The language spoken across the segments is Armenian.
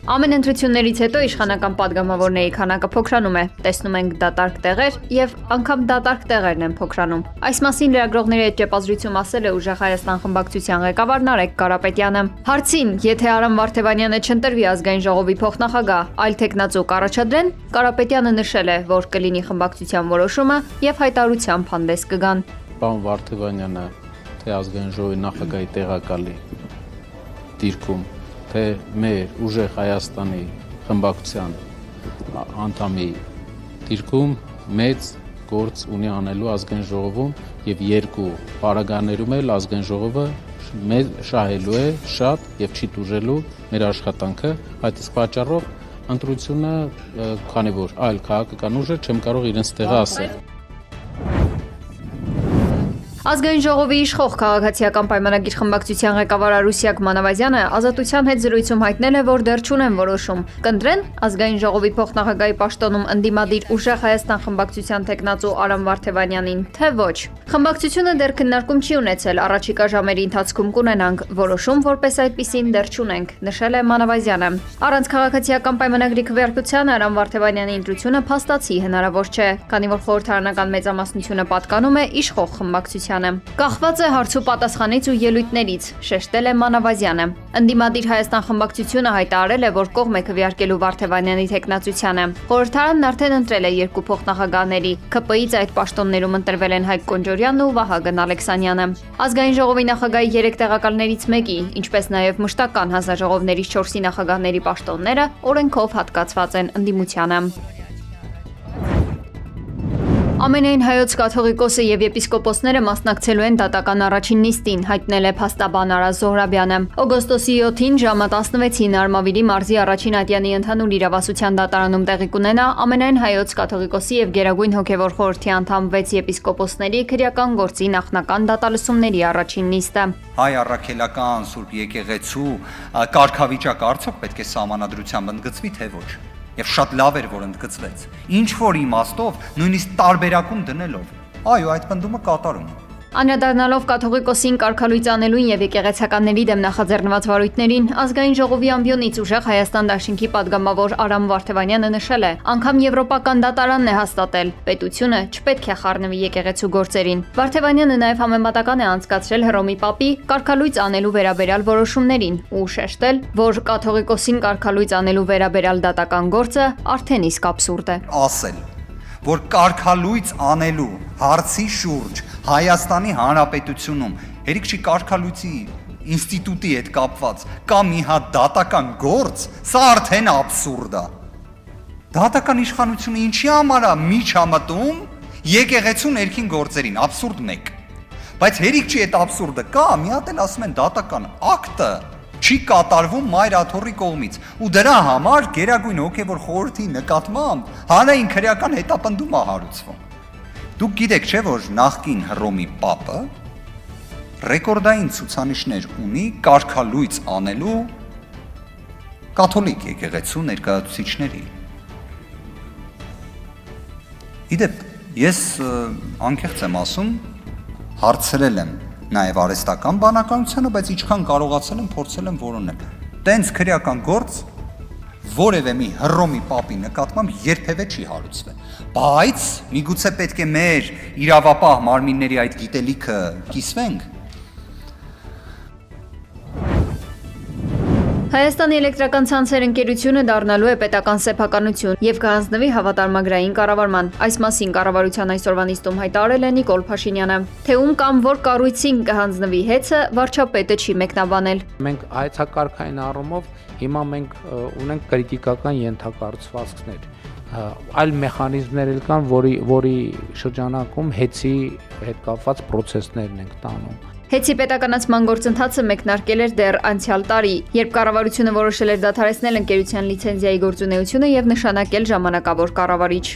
Ամեն ընտրություններից հետո իշխանական падգամավորների քանակը փոքրանում է, տեսնում ենք դատարկ տեղեր եւ անգամ դատարկ տեղերն են փոքրանում։ Այս մասին լրագրողների հետ ճեպազրույցում ասել է Ուժեղ Հայաստան խմբակցության ղեկավար Նարեկ Կարապետյանը։ Հարցին, եթե Արամ Վարդևանյանը չընտրվի ազգային ժողովի փոխնախագահ, այլ տեխնացու կառաջադրեն, Կարապետյանը նշել է, որ կլինի խմբակցության որոշումը եւ հայտարարությամբ հանդես կգան։ Պարոն Վարդևանյանը թե ազգային ժողովի նախագահի տեղակալի դիրքում, թե մեր Ուժեղ Հայաստանի խմբակցության անդամի դիրքում մեծ գործ ունի անելու ազգային ժողովում եւ երկու պարագաներում էլ ազգային ժողովը մեզ շահելու է շատ եւ չի տուժելու մեր աշխատանքը, այդ իսկ պատճառով ընտրությունը, քանի որ այլ քաղաքական ուժեր չեմ կարող իրենց տեղը ասել։ Ազգային ժողովի իշխող քաղաքացիական պայմանագիր խմբակցության ղեկավար Արուսյակ Մանավազյանը ազատության հետ զրույցում հայտնել է, որ դեռ չունեն որոշում։ Կընտրեն ազգային ժողովի փոխնախագահի պաշտոնում ընդդիմադիր Ուժեղ Հայաստան խմբակցության տեխնացու Արամ Վարդևանյանին, թե ոչ։ Խմբակցությունը դեռ քննարկում չի ունեցել, առաջիկա ժամերի ընթացքում կունենանք որոշում, որպես այդպիսին դեռ չունենք, նշել է Մանավազյանը։ Առանց քաղաքացիական պայմանագրի քվեարկության Արամ Վարդևանյանի ընտրությունը փաստացի հնարավոր չէ, քանի որ խորհրդարանական մեծամասնությունը պատկանում է իշխող խմբակցության։ Կախված է հարցու պատասխանից ու ելույթներից, շեշտել է Մանավազյանը։ Ընդդիմադիր Հայաստան խմբակցությունը հայտարարել է, որ կողմ է քվեարկելու Վարդևանյանի տեխնացությանը։ Խորհրդարանն արդեն ընտրել է երկու փոխնախագահների։ ՔՊ-ից այդ պաշտոններում ընտրվել են Հայկ Կոնջորյանն ու Վահագն Ալեքսանյանը։ Ազգային ժողովի նախագահի 3 տեղակալներից մեկի, ինչպես նաև մշտական հանձնաժողովներից 4-ի նախագահների պաշտոնները օրենքով հատկացված են ընդդիմությանը։ Ամենայն հայոց կաթողիկոսը եւ եպիսկոպոսները մասնակցելու են դատական առաջին նիստին, հայտնել է փաստաբան Արա Զոհրաբյանը։ Օգոստոսի 7-ին ժամը 16-ին Արմավիրի մարզի առաջին ատյանի ընդհանուր իրավասության դատարանում տեղի կունենա ամենայն հայոց կաթողիկոսի եւ Գերագույն հոգեվոր խորհրդի անդամ 6 եպիսկոպոսների քրեական գործի նախնական դատալսումների առաջին նիստը։ Հայ առաքելական Սուրբ եկեղեցու կարգավիճակը արդյոք պետք է սահմանադրությամբ ընդգծվի, թե ոչ։ Եվ շատ լավ էր, որ ընդգծվեց։ Ինչ որ իմաստով, նույնիսկ տարբերակում դնելով, այո, այդ պնդումը կատարում է։ Անդրադառնալով կաթողիկոսին կարգալույծ անելուն եւ եկեղեցականների դեմ նախաձեռնված վարույթներին, ազգային ժողովի ամբիոնից Ուժեղ Հայաստան դաշինքի падգամավոր Արամ Վարդևանյանը նշել է, անգամ եվրոպական դատարանն է հաստատել, պետությունը չպետք է խառնվի եկեղեցու գործերին։ Վարդևանյանը նաեւ համեմատական է անցկացրել Հռոմի Պապի կարգալույծ անելու վերաբերյալ որոշումներին ու շեշտել, որ կաթողիկոսին կարգալույծ անելու վերաբերյալ դատական գործը արդեն իսկ աբսուրդ է։ Ասել, որ կարգալույծ անելու հարցի շուրջ Հայաստանի Հանրապետությունում հերիք չի կարգալույցի ինստիտուտի հետ կապված կամ մի հատ դատական գործ, սա արդեն աբսուրդ է։ Դատական իշխանությունը ինչի համար է միջամտում եկեղեցու ներքին գործերին, աբսուրդ 1։ Բայց հերիք չի այդ աբսուրդը կա, մի հատ էլ ասում են դատական ակտը չի կատարվում մայր աթոռի կողմից ու դրա համար Գերագույն հոգեվոր խորհրդի նկատմամբ հանրային քրեական հետապնդում է հարուցվում։ Դուք գիտեք չէ, որ նախկին Հռոմի Պապը ռեկորդային ցուցանիշներ ունի կարգալույծ անելու կաթոլիկ եկեղեցու ներկայացուցիչների։ Իդեպ, ես անկեղծ եմ ասում, հարցրել եմ նաև արհեստական բանականությանը, բայց ինչքան կարողացել եմ, փորձել եմ որոնել։ Տենց քրեական գործ որևէ մի Հռոմի Պապի նկատմամբ երբևէ չի հարուցվել։ Բայց միգուցե պետք է մեր իրավապահ մարմինների այդ գիտելիքը կիսվենք։ Հայաստանի էլեկտրական ցանցեր ընկերությունը դառնալու է պետական սեփականություն եւ կհանձնվի հավատարմագրային կառավարման։ Այս մասին կառավարության այսօրվա նիստում հայտարարել է Նիկոլ Փաշինյանը։ Թե ում կամ որ կառույցին կհանձնվի հեծը, վարչապետը չի մեկնաբանել։ Մենք հայցակարգային առումով հիմա մենք ունենք կրիտիկական ենթակառուցվածքներ, այլ մեխանիզմներ էլ կան, որի շրջանակում հեծի հետ կապված process-ներն ենք տանում։ Հեծի պետականացման գործընթացը մեկնարկել էր դեռ անցյալ տարի, երբ կառավարությունը որոշել էր դադարեցնել ընկերության լիցենզիայի գործունեությունը եւ նշանակել ժամանակավոր կառավարիչ։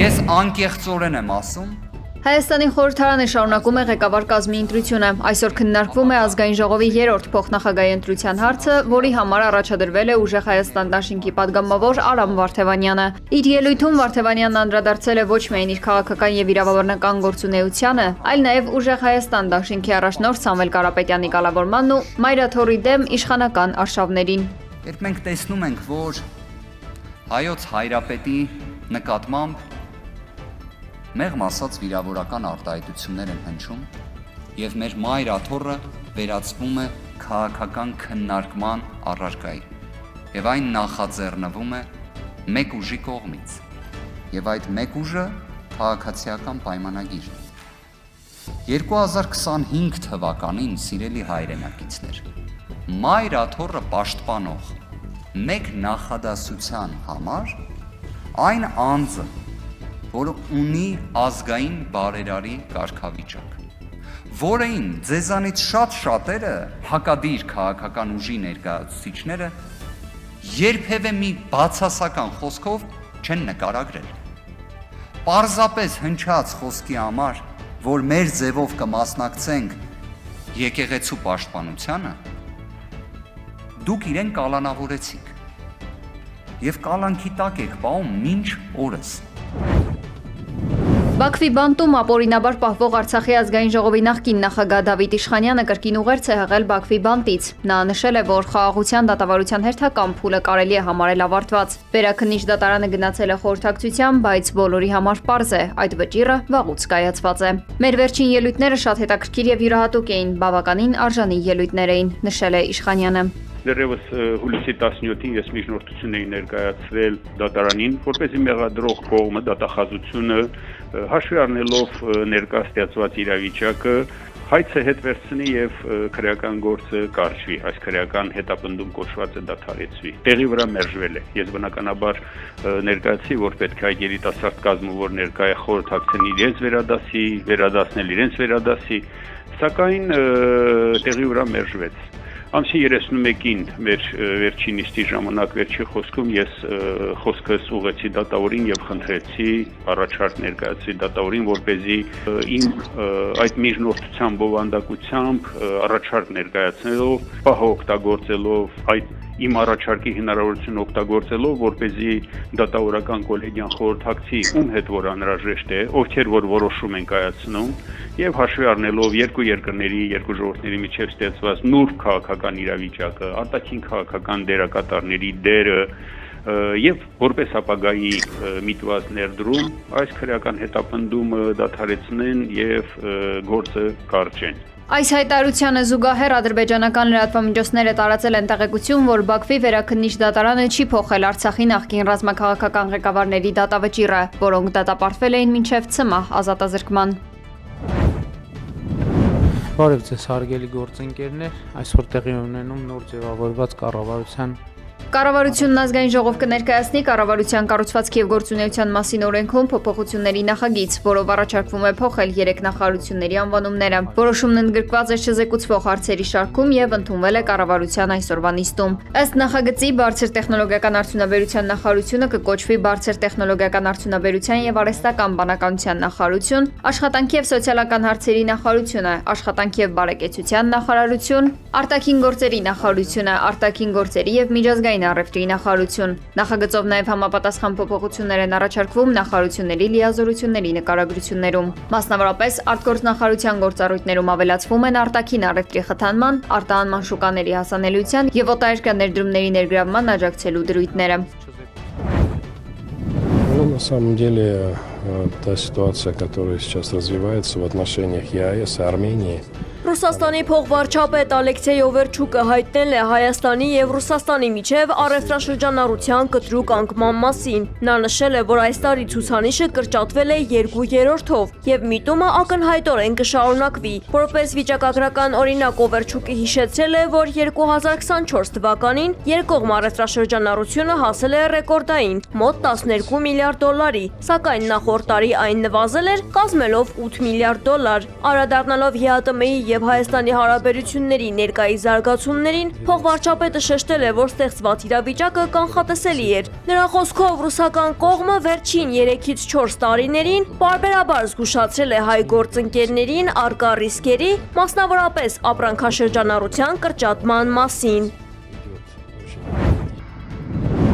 Ես անկեղծորեն եմ ասում, Հայաստանի խորհրդարանը շարունակում է ղեկավար կազմի ընտրությունը։ Այսօր քննարկվում է ազգային ժողովի 3-րդ փոխնախագահի ընտրության հարցը, որի համար առաջադրվել է Ուժեղ Հայաստան դաշինքի падգամավոր Արամ Վարդևանյանը։ Իր ելույթում Վարդևանյանն անդրադարձել է ոչ միայն իր քաղաքական եւ իրավաբանական գործունեությանը, այլ նաեւ Ուժեղ Հայաստան դաշինքի առաջնորդ Սամվել Կարապետյանի կալավորմանն ու Մայրաթորի դեմ իշխանական արշավներին։ Երբ մենք տեսնում ենք, որ հայոց հայրապետի նկատմամբ մեղմ ասած վիրավորական արտահայտություններ են հնչում եւ մեր Մայրաթորը վերածվում է քաղաքական քննարկման առարկայի եւ այն նախաձեռնվում է մեկ ուժի կողմից եւ այդ մեկ ուժը քաղաքացիական պայմանագիրն է 2025 թվականին սիրելի հայրենակիցներ Մայրաթորը պաշտպանող մեկ նախադասության համար այն անձը որը ունի ազգային բարերարի կարգավիճակ, որին ձեզանից շատերը հակադիր քաղաքական ուժի ներկայացուցիչները երբևէ մի բացասական խոսքով չեն նկարագրել։ Պարզապես հնչած խոսքի համար, որ մեր ձևով կմասնակցենք եկեղեցու պաշտպանությանը, դուք իրեն կալանավորեցիք եւ կալանքի տակ եք պահում մինչ օրս։ Բաքվի բանտում ապօրինաբար պահվող Արցախի ազգային ժողովի նախկին նախագահ Դավիթ Իշխանյանը կրկին ուղերձ է հղել Բաքվի բանտից։ Նա նշել է, որ խաղաղության դատավարության հերթական փուլը կարելի է համարել ավարտված։ Վերաքննիչ դատարանը գնացել է խորհրդակցության, բայց բոլորի համար պարզ է, այդ վճիռը վաղուց կայացված է։ Մեր վերջին ելույթները շատ հետաքրքիր եւ յուրահատուկ էին, բավականին արժանի ելույթներ էին, նշել է Իշխանյանը։ Դեռևս հուլիսի 17-ին ես միջնորդություն էի ներկայացրել դատարանին, որպեսզի մեղադրող կողմը դատախազությունը հաշվի առնելով ներկա ստեղծված իրավիճակը հայցը հետ վերցնի եւ քրեական գործը կարճվի, այս քրեական հետապնդում կոչվածը դադարեցվի։ Տեղի վրա մերժվել է։ Ես բնականաբար ներկայացի, որ պետք է այդ երիտասարդ կազմը, որ ներկա է խորհրդակցեն իրենց վերադասնել իրենց վերադասի, սակայն տեղի վրա մերժվեց։ Ամսի 31-ին մեր վերջին նիստի ժամանակ վերջի խոսքում ես խոսքս ուղղեցի դատավորին եւ խնդրեցի առաջարկ ներկայացրի դատավորին, որպեսզի իմ այդ միջնորդության բովանդակությամբ առաջարկ ներկայացնելով, պահը օգտագործելով այդ իմ առաջարկի հնարավորությունը օգտագործելով, որպեսզի դատավորական կոլեգիան խորհրդակցի ում հետ որ անհրաժեշտ է, ովքեր որ որոշում են կայացնում եւ հաշվի առնելով երկու երկրների, երկու ժողովուրդների միջև ստեղծված նուրբ քաղաքական իրավիճակը, արտաքին քաղաքական դերակատարների դերը եւ որպես ապագայի միտված ներդրում այս քրեական հետապնդումը դադարեցնեն եւ գործը կարճեն։ Այս հայտարարությանը զուգահեռ ադրբեջանական լրատվամիջոցները տարածել են տեղեկություն, որ Բաքվի վերաքննիչ դատարանը չի փոխել Արցախի նախկին ռազմաքաղաքական ղեկավարների դատավճիռը, որոնք դատապարտվել էին մինչև ցմահ ազատազրկման։ Բարև ձեզ հարգելի գործընկերներ, այսօր տեղի ունենում նոր ձևավորված կառավարության Կառավարությունն ազգային ժողով կներկայացնի կառավարության կառուցվածքի եւ գործունեության մասին օրենքում փոփոխությունների նախագիծ, որով առաջարկվում է փոխել 3 նախարարությունների անվանումները։ Որոշումն ընդգրկված է չզեկուցվող հարցերի շարքում եւ ընդունվել է կառավարության այսօրվա նիստում։ Ըստ նախագծի բարձր տեխնոլոգիական արդյունաբերության նախարարությունը կկոչվի բարձր տեխնոլոգիական արդյունաբերության եւ արհեստական բանականության նախարարություն, աշխատանքի եւ սոցիալական հարցերի նախարարությունը, աշխատանքի եւ բարեկեցության նախարարություն, արտաքին գործերի նախարարությունը, արտաքին գործերի եւ միջազգային առևտրի նախարարություն։ Նախագծով նաև համապատասխան փոփոխություններ են առաջարկվում նախարարությունների լիազորությունների նկարագրություններում։ Մասնավորապես արտգործնախարարության գործառույթներում ավելացվում են արտաքին առևտրի խթանման, արտահանման շուկաների հասանելիության եւ օտարերկրյա ներդրումների ներգրավման աջակցելու դրույթները։ На самом деле, та ситуация, которая сейчас развивается в отношениях ЕАЭС и Армении, Ռուսաստանի փոխվարչապետ Ալեքսեյ Օվերչուկը հայտնել է Հայաստանի եւ Ռուսաստանի միջև առևտրաշրջանառության կտրուկ անկման մասին։ Նա նշել է, որ այս տարի ցուցանիշը կրճատվել է 2/3-ով եւ միտումը ակնհայտորեն կշարունակվի։ Որպես վիճակագրական օրինակ Օվերչուկը հիշեցրել է, որ 2024 թվականին երկկողմ առևտրաշրջանառությունը հասել է ռեկորդային մոտ 12 միլիարդ դոլարի, սակայն նախորդ տարի այն նվազել էր, կազմելով 8 միլիարդ դոլար։ Անդրադառնալով ԵԱՏՄ-ի եւ Հայաստանի հարաբերությունների ներկայիս զարգացումներին փոխվարչապետը շեշտել է, որ ստեղծված իրավիճակը կանխատեսելի էր։ Նրա խոսքով ռուսական կողմը վերջին 3-ից 4 տարիներին պարբերաբար զգուշացրել է հայ գործընկերներին արկա ռիսկերի, մասնավորապես ապրանքաշրջանառության կրճատման մասին։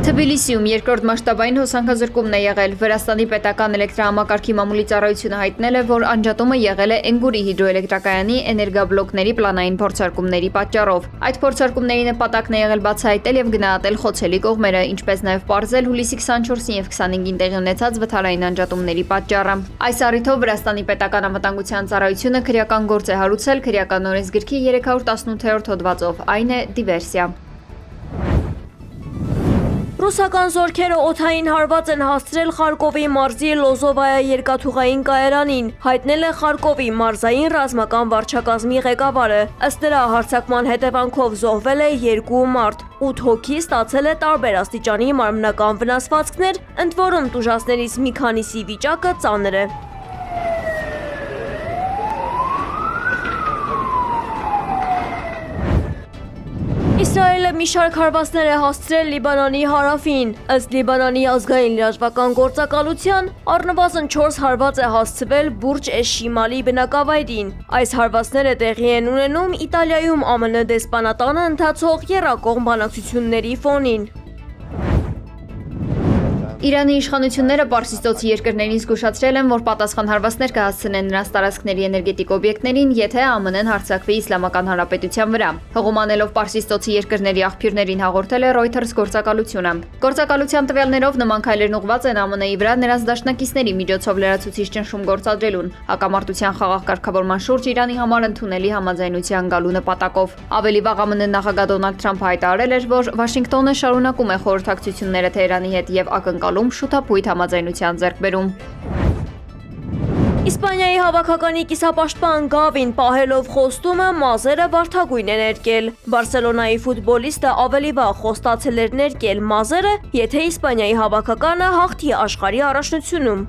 Թբիլիսիում երկրորդ մասշտաբային հոսանքազրկումն է եղել։ Վրաստանի պետական էլեկտրահամակարգի մամուլի ծառայությունը հայտնել է, որ անջատումը եղել է Էնգուրի հիդրոէլեկտրակայանի էներգաբլոկների պլանային փորձարկումների պատճառով։ Այդ փորձարկումների նպատակն է եղել բացահայտել եւ գնահատել խոցելի կողմերը, ինչպես նաեւ պարզել հուլիսի 24-ին եւ 25-ին տեղի ունեցած վթարային անջատումների պատճառը։ Այս առիթով Վրաստանի պետական անվտանգության ծառայությունը քրեական գործ է հարուցել քրեական օրենսգրքի 318-րդ հոդվածով, այն է դիվերսիա։ Ռուսական զորքերը օդային հարված են հասցրել Խարկովի մարզի Լոզովայա երկաթուղային կայարանին, հայտնել է Խարկովի մարզային ռազմական վարչակազմի ղեկավարը։ Ըստ նրա, հարձակման հետևանքով զոհվել է 2 մարդ, 8 հոգի ստացել է տարբեր աստիճանի մարմնական վնասվածքներ, ընդ որում տուժածներից մի քանիսի վիճակը ծանր է։ Իսրայելը մի շարք հարվածներ է հասցրել Լիբանանի հարավին։ Ըստ Լիբանանի ազգային լիարժվական գործակալության, առնվազն 4 հարված է հասցվել Բուրջ Էշ-Շիմալի բնակավայրին։ Այս հարվածները տեղի են ունենում Իտալիայում ԱՄՆ դեսպանատանը ընթացող եռակողմ բանակցությունների ֆոնին։ Իրանի իշխանությունները Պարսիցծոցի երկրներին զգուշացրել են, որ պատասխան հարվածներ կհասցնեն նրանց տարածքների էներգետիկ օբյեկտներին, եթե ԱՄՆ-ն հարձակվի Իսլամական Հանրապետության վրա։ Հղումանելով Պարսիցծոցի երկրների աղբյուրներին հաղորդել է Reuters գործակալությունը։ Գործակալության տվյալներով նման քայլերն ուղղված են ԱՄՆ-ի վրա նրանց դաշնակիցների միջոցով լրացուցիչ ճնշում գործադրելուն, հակամարտության խաղաղ կարգավորման շուրջ Իրանի համար ընդունելի համաձայնության գալու նպատակով։ Ավելի վաղ ԱՄՆ նախագահ Դոնալդ Թրամփը հայտարարել էր, որ Վաշինգտոնը շարունակում է խորհրդակցությունները Թեհրանի հետ եւ ակնկալում շուտապույտ համաձայնության ձեռքբերում։ Իսպանիայի հավաքականի կիսապաշտպան Գավին պահելով խոստումը մազերը վարդագույն է ներկել։ Բարսելոնայի ֆուտբոլիստը ավելի վաղ խոստացել էր ներկել մազերը, եթե Իսպանիայի հավաքականը հաղթի աշխարհի առաջնությունում։